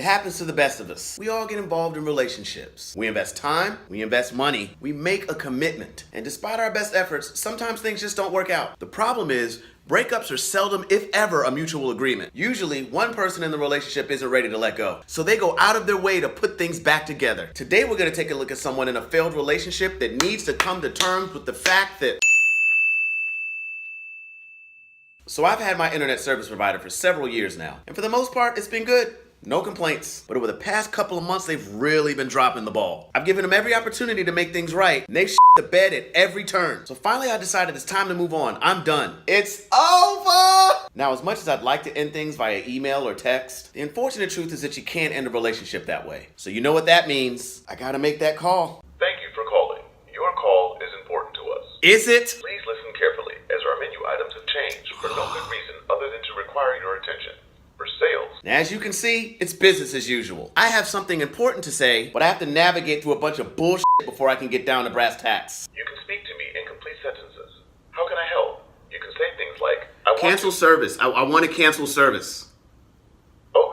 happens to the best of us. We all get involved in relationships. We invest time, we invest money, we make a commitment. And despite our best efforts, sometimes things just don't work out. The problem is, breakups are seldom, if ever, a mutual agreement. Usually, one person in the relationship isn't ready to let go, so they go out of their way to put things back together. Today, we're gonna take a look at someone in a failed relationship that needs to come to terms with the fact that... So I've had my internet service provider for several years now, and for the most part, it's been good. No complaints. But over the past couple of months, they've really been dropping the ball. I've given them every opportunity to make things right, and they've shit the bed at every turn. So finally, I decided it's time to move on. I'm done. It's over! Now, as much as I'd like to end things via email or text, the unfortunate truth is that you can't end a relationship that way. So you know what that means. I gotta make that call. Thank you for calling. Your call is important to us. Is it? Please listen carefully, as our menu items have changed for no good reason other than to require your attention. For sales. As you can see, it's business as usual. I have something important to say, but I have to navigate through a bunch of bullshit before I can get down to brass tacks. You can speak to me in complete sentences. How can I help? You can say things like, Cancel service. I want to cancel service. Oh,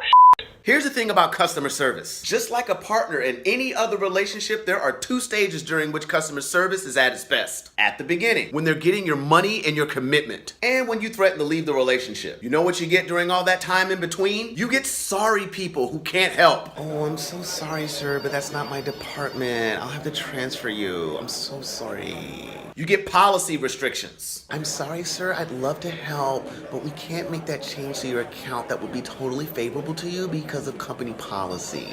Here's the thing about customer service. Just like a partner in any other relationship, there are two stages during which customer service is at its best. At the beginning, when they're getting your money and your commitment, and when you threaten to leave the relationship. You know what you get during all that time in between? You get sorry people who can't help. Oh, I'm so sorry, sir, but that's not my department. I'll have to transfer you. I'm so sorry. You get policy restrictions. I'm sorry, sir, I'd love to help, but we can't make that change to your account that would be totally favorable to you because of company policy.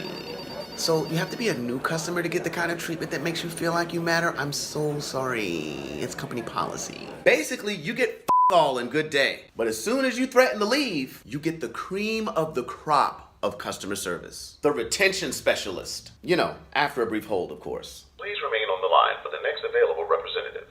So you have to be a new customer to get the kind of treatment that makes you feel like you matter. I'm so sorry. It's company policy. Basically, you get all in good day. But as soon as you threaten to leave, you get the cream of the crop of customer service. The retention specialist. You know, after a brief hold, of course. please remain on the line for the next available representative.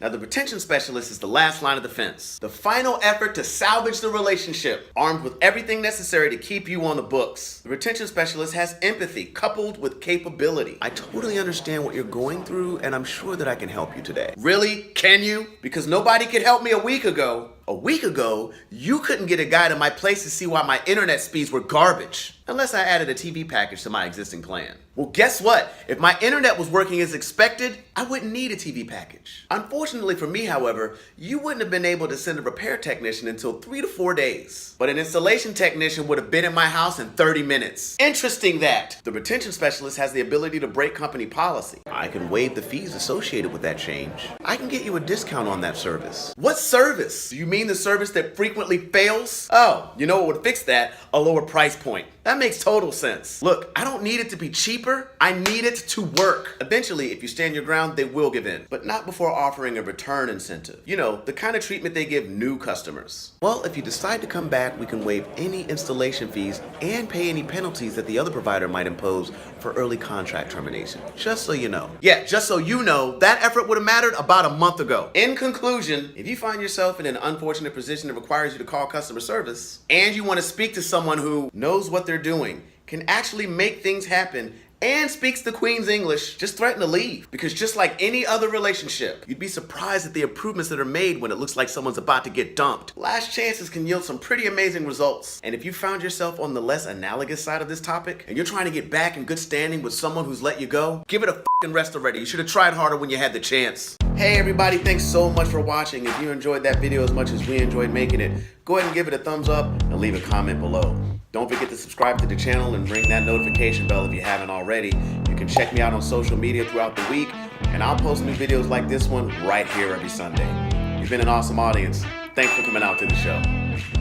Now, the retention specialist is the last line of defense. The final effort to salvage the relationship, armed with everything necessary to keep you on the books. The retention specialist has empathy coupled with capability. I totally understand what you're going through, and I'm sure that I can help you today. Really? Can you? Because nobody could help me a week ago. A week ago, you couldn't get a guy to my place to see why my internet speeds were garbage. Unless I added a TV package to my existing plan. Well, guess what? If my internet was working as expected, I wouldn't need a TV package. Unfortunately for me, however, you wouldn't have been able to send a repair technician until 3 to 4 days. But an installation technician would have been in my house in 30 minutes. Interesting that. The retention specialist has the ability to break company policy. I can waive the fees associated with that change. I can get you a discount on that service. What service? Do you mean the service that frequently fails? Oh, you know what would fix that? A lower price point. That makes total sense. Look, I don't need it to be cheaper. I need it to work. Eventually, if you stand your ground, they will give in. But not before offering a return incentive. You know, the kind of treatment they give new customers. Well, if you decide to come back, we can waive any installation fees and pay any penalties that the other provider might impose for early contract termination. Just so you know. Yeah, just so you know, that effort would have mattered about a month ago. In conclusion, if you find yourself in an unfortunate position that requires you to call customer service, and you want to speak to someone who knows what they're doing, can actually make things happen, and speaks the Queen's English, just threaten to leave. Because just like any other relationship, you'd be surprised at the improvements that are made when it looks like someone's about to get dumped. Last chances can yield some pretty amazing results. And if you found yourself on the less analogous side of this topic, and you're trying to get back in good standing with someone who's let you go, give it a fucking rest already. You should have tried harder when you had the chance. Hey everybody, thanks so much for watching. If you enjoyed that video as much as we enjoyed making it, go ahead and give it a thumbs up and leave a comment below. Don't forget to subscribe to the channel and ring that notification bell if you haven't already. You can check me out on social media throughout the week, and I'll post new videos like this one right here every Sunday. You've been an awesome audience. Thanks for coming out to the show.